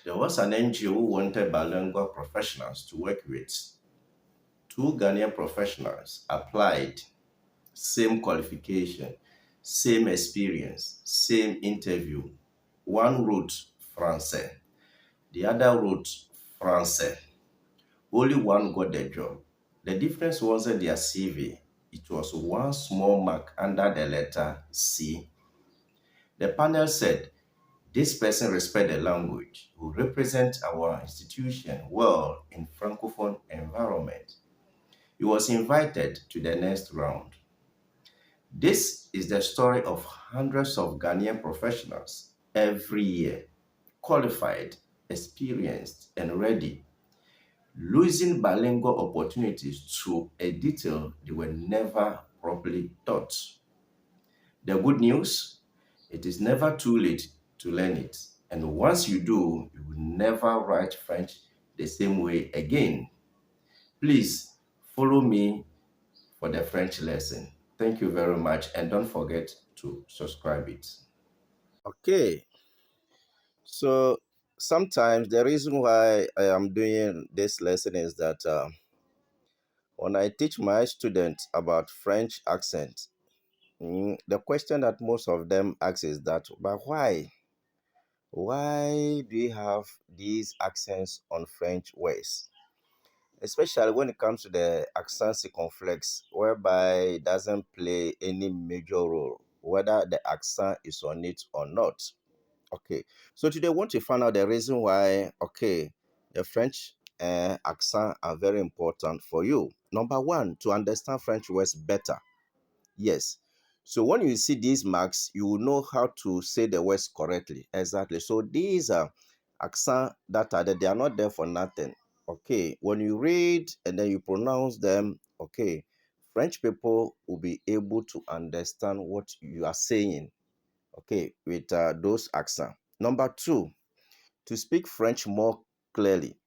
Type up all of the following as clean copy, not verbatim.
There was an NGO who wanted bilingual professionals to work with. Two Ghanaian professionals applied, same qualification, same experience, same interview. One wrote Francais, the other wrote Francais. Only one got the job. The difference wasn't their CV, it was one small mark under the letter C. The panel said, this person respects the language, who represents our institution well in Francophone environment. He was invited to the next round. This is the story of hundreds of Ghanaian professionals every year, qualified, experienced, and ready, losing bilingual opportunities to a detail they were never properly taught. The good news, it is never too late to learn it. And once you do, you will never write French the same way again. Please follow me for the French lesson. Thank you very much. And don't forget to subscribe it. Okay, so sometimes the reason why I am doing this lesson is that when I teach my students about French accent, the question that most of them ask is that, but why? Why do you have these accents on French words? Especially when it comes to the accent circumflex, whereby it doesn't play any major role, whether the accent is on it or not. Okay, so today I want to find out the reason why, the French accent are very important for you. Number one, to understand French words better. Yes. So when you see these marks, you will know how to say the words correctly. Exactly. So these are accent that are there. They are not there for nothing. Okay. When you read and then you pronounce them, okay, French people will be able to understand what you are saying. Okay, with those accents. Number two, to speak French more clearly.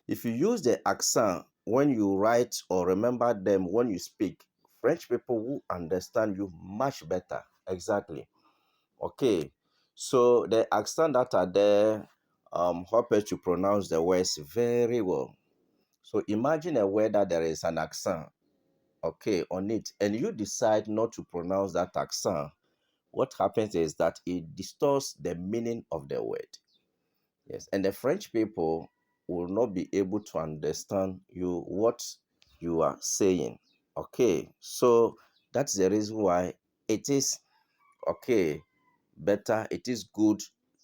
If you use the accent when you write or remember them when you speak, French people will understand you much better. Exactly. Okay. So the accent that are there help us to pronounce the words very well. So imagine a word that there is an accent, okay, on it, and you decide not to pronounce that accent. What happens is that it distorts the meaning of the word. Yes, and the French people will not be able to understand you what you are saying. Okay, so that's the reason why it is better. It is good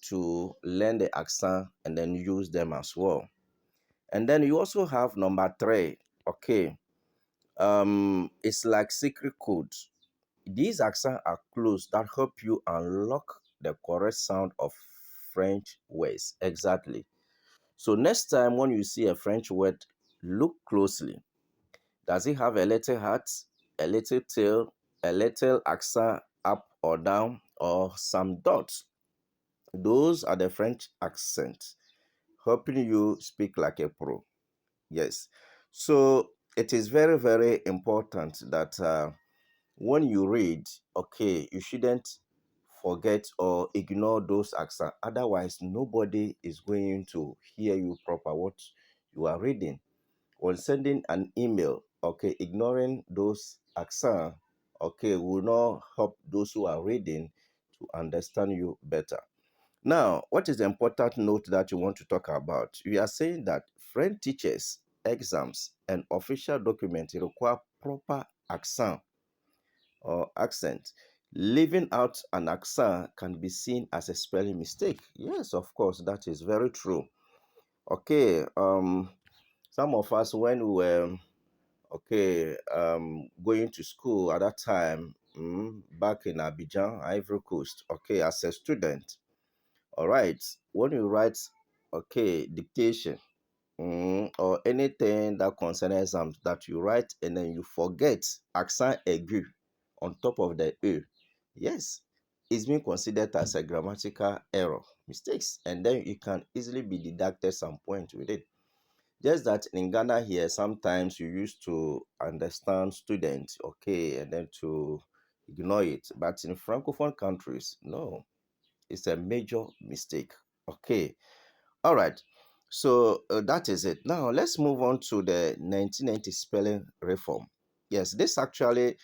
to learn the accent and then use them as well. And then you also have number three. Okay, it's like secret codes. These accents are clues that help you unlock the correct sound of French words. Exactly. So next time when you see a French word, look closely. Does it have a little heart, a little tail, a little accent up or down, or some dots? Those are the French accents, helping you speak like a pro. Yes. So it is very, very important that when you read, okay, you shouldn't forget or ignore those accents. Otherwise, nobody is going to hear you proper what you are reading. When sending an email, okay, ignoring those accents, okay, will not help those who are reading to understand you better. Now, what is the important note that you want to talk about? We are saying that French teachers, exams, and official documents require proper accent or accent. Leaving out an accent can be seen as a spelling mistake. Yes, of course, that is very true. Okay, some of us when we were going to school at that time, back in Abidjan, Ivory Coast, okay, as a student, all right, when you write, dictation, or anything that concerns exams that you write and then you forget accent aigu on top of the E. Yes, it's being considered as a grammatical error, mistakes, and then you can easily be deducted some point with it. Just that in Ghana here, sometimes you used to understand students, okay, and then to ignore it. But in Francophone countries, no, it's a major mistake. Okay. All right. So that is it. Now let's move on to the 1990 spelling reform. Yes, this actually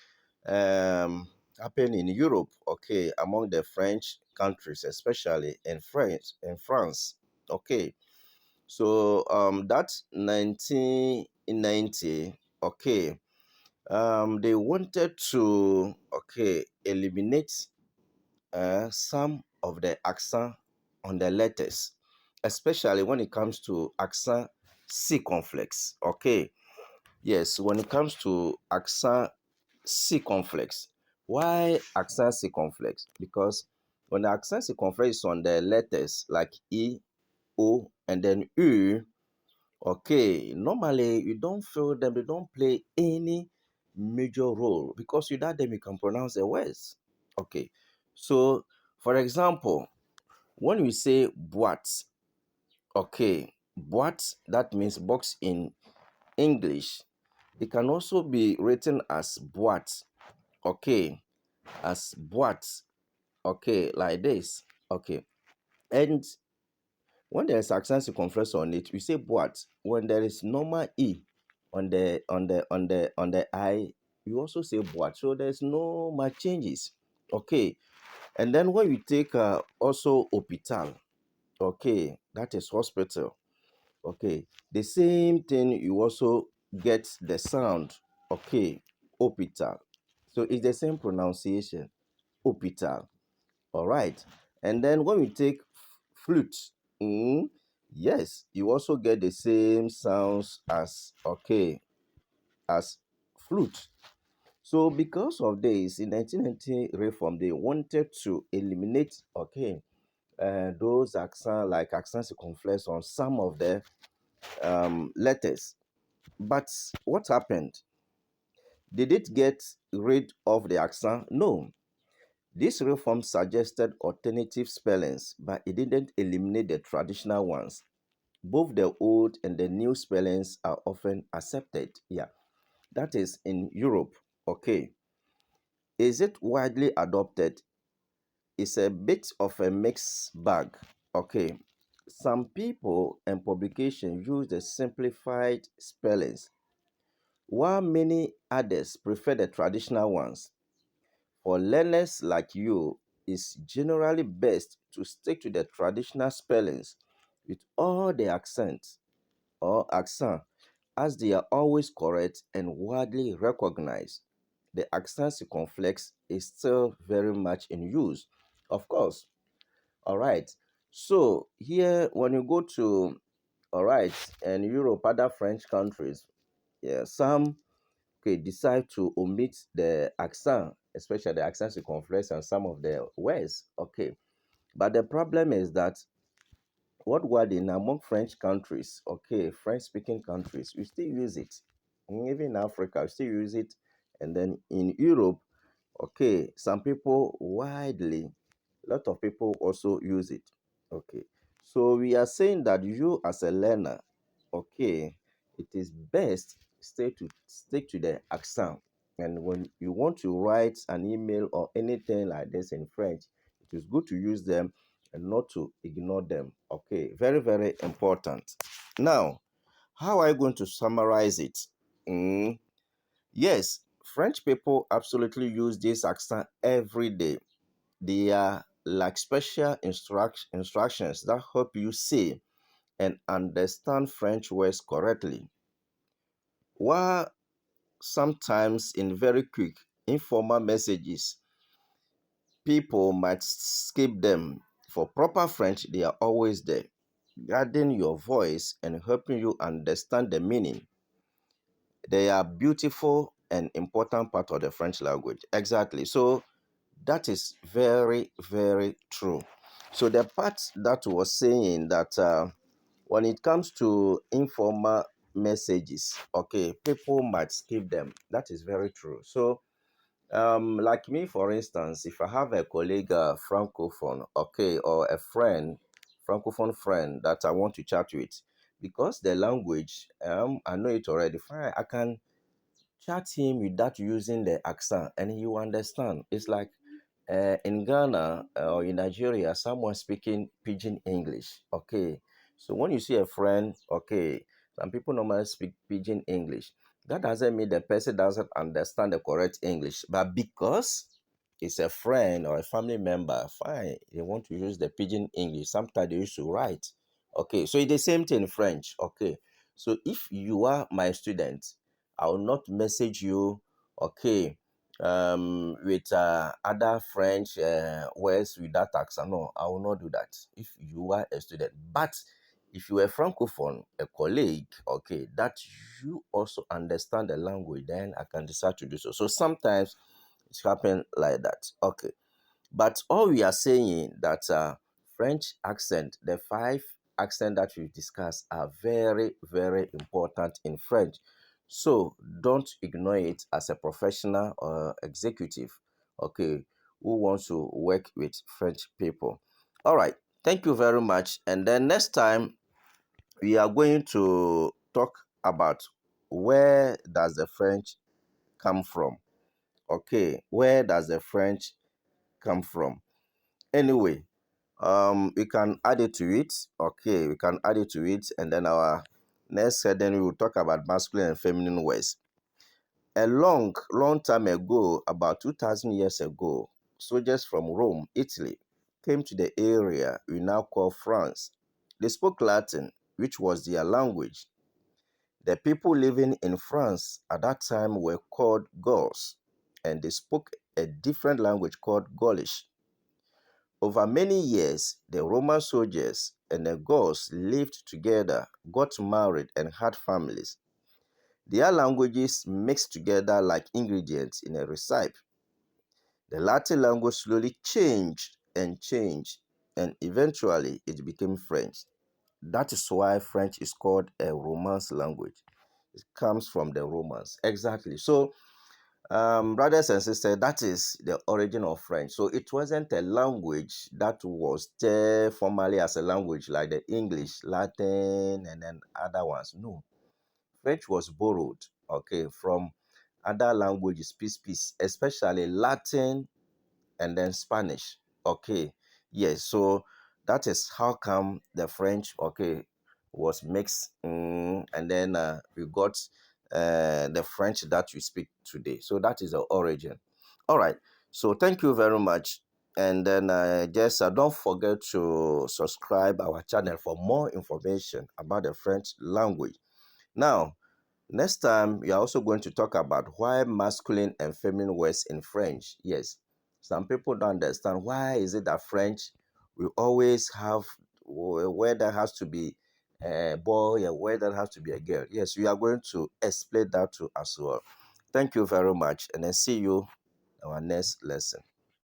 happened in Europe, okay, among the French countries, especially in France. Okay. So that 1990, okay, they wanted to, okay, eliminate some of the accent on the letters, especially when it comes to accent circumflex. Okay, yes, when it comes to accent circumflex. Why accent circumflex? Because when the accent circumflex is on the letters like E, O, and then U, okay, normally you don't feel them, they don't play any major role because without them you can pronounce the words. Okay, so for example, when we say boîte, okay, boîte, that means box in English. It can also be written as boîte, okay, as boîte, okay, like this, okay. And when there is accent circumflex on it, we say boîte. When there is normal E on the I, you also say boîte. So there's no much changes, okay. And then when you take also hôpital, okay, that is hospital. Okay, the same thing, you also get the sound. Okay, hospital. So it's the same pronunciation, hospital. All right. And then when we take flute, mm, yes, you also get the same sounds as, okay, as flute. So because of this, in 1990 reform, they wanted to eliminate, okay, those accent like accent circumflex on some of the letters. But what happened? Did it get rid of the accent? No. This reform suggested alternative spellings, but it didn't eliminate the traditional ones. Both the old and the new spellings are often accepted. Yeah, that is in Europe. Okay. Is it widely adopted? It's a bit of a mixed bag. Okay. Some people and publications use the simplified spellings, while many others prefer the traditional ones. For learners like you, it's generally best to stick to the traditional spellings with all the accents or accent, as they are always correct and widely recognized. The accent circumflex is still very much in use, of course. All right. So here, when you go to, all right, and Europe, other French countries, yeah, some, okay, decide to omit the accent, especially the accent circumflex and some of the words. Okay, but the problem is that what word in among French countries, okay, French speaking countries, we still use it. Even in Africa, we still use it. And then in Europe, okay, some people widely, a lot of people also use it. Okay, so we are saying that you as a learner, okay, it is best stay to stick to the accent. And when you want to write an email or anything like this in French, it is good to use them and not to ignore them. Okay, very, very important. Now, how are you going to summarize it? Mm, yes, French people absolutely use this accent every day. They are like special instructions that help you say and understand French words correctly. While sometimes in very quick, informal messages, people might skip them. For proper French, they are always there, guiding your voice and helping you understand the meaning. They are beautiful and important part of the French language. Exactly. So that is very, very true. So the part that was saying that when it comes to informal messages, okay, people might skip them. That is very true. So like me, for instance, if I have a colleague, francophone, okay, or a friend, francophone friend that I want to chat with, because the language, I know it already. Fine, I can chat him without using the accent, and he will understand. It's like in Ghana or in Nigeria, someone speaking pidgin English, okay. So when you see a friend, okay, some people normally speak pidgin English. That doesn't mean the person doesn't understand the correct English, but because it's a friend or a family member, fine, they want to use the pidgin English. Sometimes they used to write. Okay, so it's the same thing in French. Okay, so if you are my student, I will not message you, okay, with other French words with that accent. No, I will not do that if you are a student. But if you are a Francophone, a colleague, okay, that you also understand the language, then I can decide to do so. So sometimes it's happened like that. Okay. But all we are saying that French accent, the five accent that we've discussed are very, very important in French. So don't ignore it as a professional or executive, okay, who wants to work with French people. All right. Thank you very much. And then next time we are going to talk about where does the French come from? Okay, where does the French come from? Anyway, we can add it to it. Okay, we can add it to it, and then our next heading we will talk about masculine and feminine words. A long, long time ago, about 2,000 years ago, soldiers from Rome, Italy, came to the area we now call France. They spoke Latin, which was their language. The people living in France at that time were called Gauls, and they spoke a different language called Gaulish. Over many years, the Roman soldiers and the Gauls lived together, got married, and had families. Their languages mixed together like ingredients in a recipe. The Latin language slowly changed, and eventually it became French. That is why French is called a Romance language. It comes from the Romans. Exactly. So, brothers and sisters, that is the origin of French. So it wasn't a language that was there formally as a language like the English, Latin, and then other ones. No, French was borrowed, okay, from other languages, especially Latin and then Spanish. Okay, yes, so that is how come the French, okay, was mixed, and then we got the French that we speak today. So that is the origin. All right, so thank you very much. And then just don't forget to subscribe our channel for more information about the French language. Now, next time, we are also going to talk about why masculine and feminine words in French. Yes, some people don't understand why is it that French we always have a word that has to be a boy, a word that has to be a girl. Yes, we are going to explain that too as well. Thank you very much, and I see you in our next lesson.